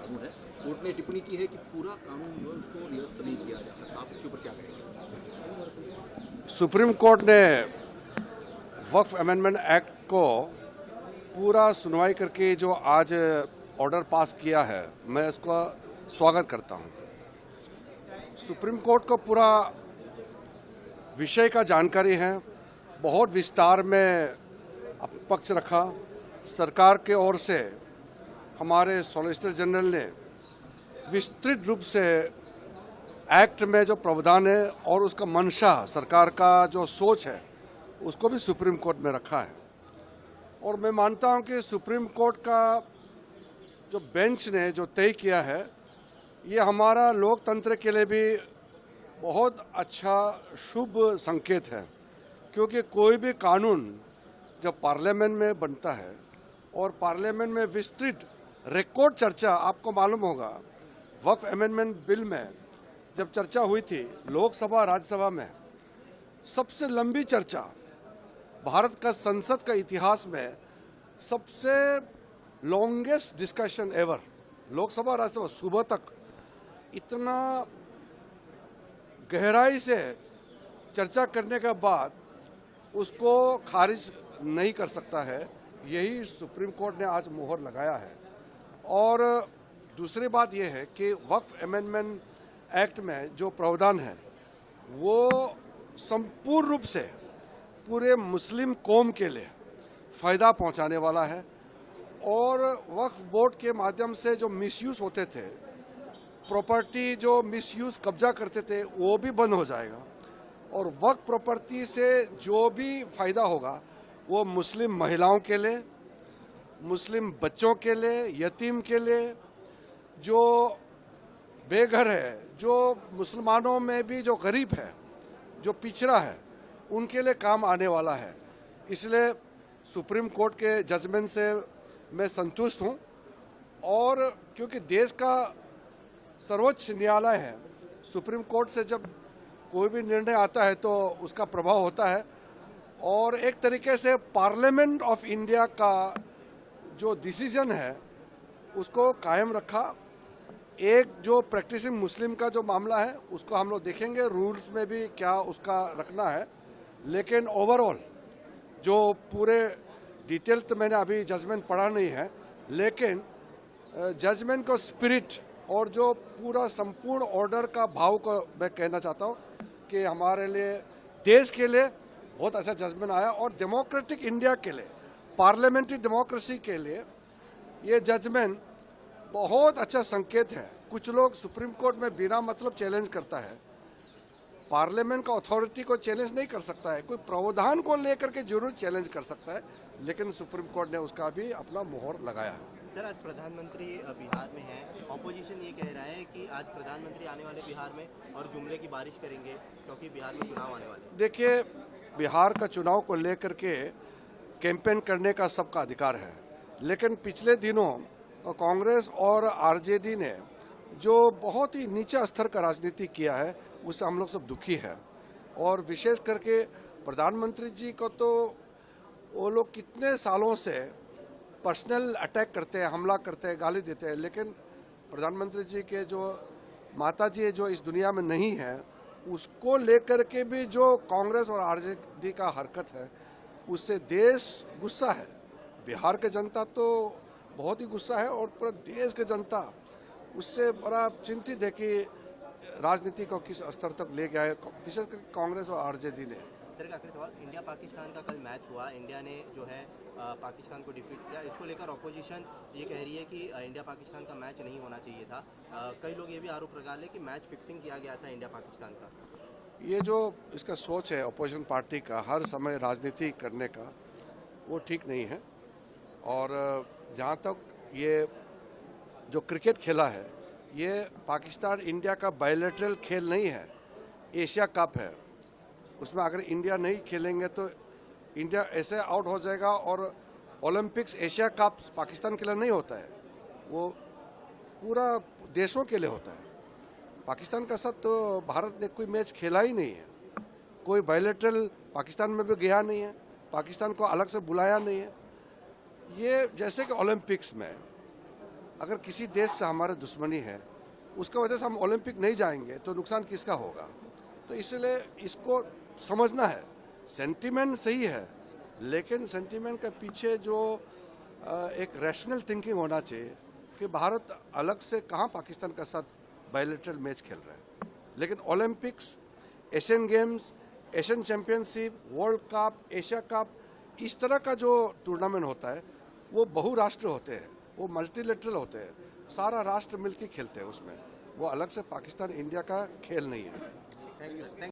कानून है, कोर्ट ने टिप्पणी की है कि पूरा कानून जो है उसको निरस्त नहीं किया जा सकता। आप इसके ऊपर क्या कहेंगे? सुप्रीम कोर्ट ने वक्फ अमेंडमेंट एक्ट को पूरा सुनवाई करके जो आज ऑर्डर पास किया है, मैं इसका स्वागत करता हूं। सुप्रीम कोर्ट को पूरा विषय का जानकारी है, बहुत विस्तार में पक्ष रखा। सरकार के ओर से हमारे सॉलिसिटर जनरल ने विस्तृत रूप से एक्ट में जो प्रावधान है और उसका मंशा, सरकार का जो सोच है, उसको भी सुप्रीम कोर्ट में रखा है। और मैं मानता हूं कि सुप्रीम कोर्ट का जो बेंच ने जो तय किया है, ये हमारा लोकतंत्र के लिए भी बहुत अच्छा शुभ संकेत है, क्योंकि कोई भी कानून जब पार्लियामेंट में बनता है और पार्लियामेंट में विस्तृत रिकॉर्ड चर्चा, आपको मालूम होगा वक्फ अमेंडमेंट बिल में जब चर्चा हुई थी लोकसभा राज्यसभा में, सबसे लंबी चर्चा भारत का संसद का इतिहास में, सबसे longest discussion ever, Lok Sabha Rajya Sabha सुबह तक इतना गहराई से चर्चा करने के बाद उसको खारिज नहीं कर सकता है। यही सुप्रीम कोर्ट ने आज मोहर लगाया है। और दूसरी बात यह है कि वक्फ अमेंडमेंट एक्ट में जो प्रावधान है वो संपूर्ण रूप से पूरे मुस्लिम कौम के लिए फ़ायदा पहुंचाने वाला है। और वक्फ बोर्ड के माध्यम से जो मिसयूज़ होते थे, प्रॉपर्टी जो मिसयूज़ कब्जा करते थे, वो भी बंद हो जाएगा। और वक्फ प्रॉपर्टी से जो भी फ़ायदा होगा वो मुस्लिम महिलाओं के लिए, मुस्लिम बच्चों के लिए, यतीम के लिए, जो बेघर है, जो मुसलमानों में भी जो गरीब है, जो पिछड़ा है, उनके लिए काम आने वाला है। इसलिए सुप्रीम कोर्ट के जजमेंट से मैं संतुष्ट हूं। और क्योंकि देश का सर्वोच्च न्यायालय है, सुप्रीम कोर्ट से जब कोई भी निर्णय आता है तो उसका प्रभाव होता है। और एक तरीके से पार्लियामेंट ऑफ इंडिया का जो डिसीजन है उसको कायम रखा। एक जो प्रैक्टिसिंग मुस्लिम का जो मामला है उसको हम लोग देखेंगे रूल्स में भी क्या उसका रखना है, लेकिन ओवरऑल जो पूरे डिटेल तो मैंने अभी जजमेंट पढ़ा नहीं है, लेकिन जजमेंट को स्पिरिट और जो पूरा संपूर्ण ऑर्डर का भाव को मैं कहना चाहता हूँ कि हमारे लिए, देश के लिए बहुत अच्छा जजमेंट आया। और डेमोक्रेटिक इंडिया के लिए, पार्लियामेंट्री डेमोक्रेसी के लिए ये जजमेंट बहुत अच्छा संकेत है। कुछ लोग सुप्रीम कोर्ट में बिना मतलब चैलेंज करता है, पार्लियामेंट का अथॉरिटी को चैलेंज नहीं कर सकता है, कोई प्रावधान को लेकर के जरूर चैलेंज कर सकता है, लेकिन सुप्रीम कोर्ट ने उसका भी अपना मोहर लगाया है। सर, आज प्रधानमंत्री बिहार में हैं। ऑपोजिशन ये कह रहा है कि आज प्रधानमंत्री आने वाले बिहार में और जुमले की बारिश करेंगे क्योंकि बिहार में चुनाव आने वाले। देखिए, बिहार का चुनाव को लेकर के कैंपेन करने का सबका अधिकार है, लेकिन पिछले दिनों कांग्रेस और आरजेडी ने जो बहुत ही नीचे स्तर का राजनीति किया है उससे हम लोग सब दुखी है। और विशेष करके प्रधानमंत्री जी को तो वो लोग कितने सालों से पर्सनल अटैक करते हैं, हमला करते हैं, गाली देते हैं, लेकिन प्रधानमंत्री जी के जो माता जी जो इस दुनिया में नहीं है, उसको लेकर के भी जो कांग्रेस और आरजेडी का हरकत है उससे देश गुस्सा है। बिहार के जनता तो बहुत ही गुस्सा है और पूरा देश के जनता उससे बड़ा चिंतित है कि राजनीति को किस स्तर तक ले गया है, विशेषकर कांग्रेस और आरजेडी ने। सर, एक आखिरी सवाल, इंडिया पाकिस्तान का कल मैच हुआ, इंडिया ने जो है पाकिस्तान को डिफीट किया। इसको लेकर ऑपोजिशन ये कह रही है कि इंडिया पाकिस्तान का मैच नहीं होना चाहिए था। कई लोग ये भी आरोप लगा रहे कि मैच फिक्सिंग किया गया था इंडिया पाकिस्तान का। ये जो इसका सोच है अपोजिशन पार्टी का हर समय राजनीति करने का, वो ठीक नहीं है। और जहाँ तक ये जो क्रिकेट खेला है, ये पाकिस्तान इंडिया का बायलैटरल खेल नहीं है, एशिया कप है। उसमें अगर इंडिया नहीं खेलेंगे तो इंडिया ऐसे आउट हो जाएगा। और ओलंपिक्स, एशिया कप पाकिस्तान के लिए नहीं होता है, वो पूरा देशों के लिए होता है। पाकिस्तान का साथ तो भारत ने कोई मैच खेला ही नहीं है, कोई बायलैटरल पाकिस्तान में भी गया नहीं है, पाकिस्तान को अलग से बुलाया नहीं है। ये जैसे कि ओलंपिक्स में अगर किसी देश से हमारा दुश्मनी है, उसका वजह से हम ओलंपिक नहीं जाएंगे तो नुकसान किसका होगा? तो इसलिए इसको समझना है। सेंटीमेंट सही है, लेकिन सेंटीमेंट के पीछे जो एक रैशनल थिंकिंग होना चाहिए कि भारत अलग से कहाँ पाकिस्तान के साथ बायलैटरल मैच खेल रहा है। लेकिन Olympics, Asian games, Asian championship, world cup, Asia cup, इस तरह का जो टूर्नामेंट होता है वो बहुराष्ट्र होते हैं, वो मल्टीलेटरल होते हैं, सारा राष्ट्र मिलकर खेलते हैं उसमें। वो अलग से पाकिस्तान इंडिया का खेल नहीं है। Thank you.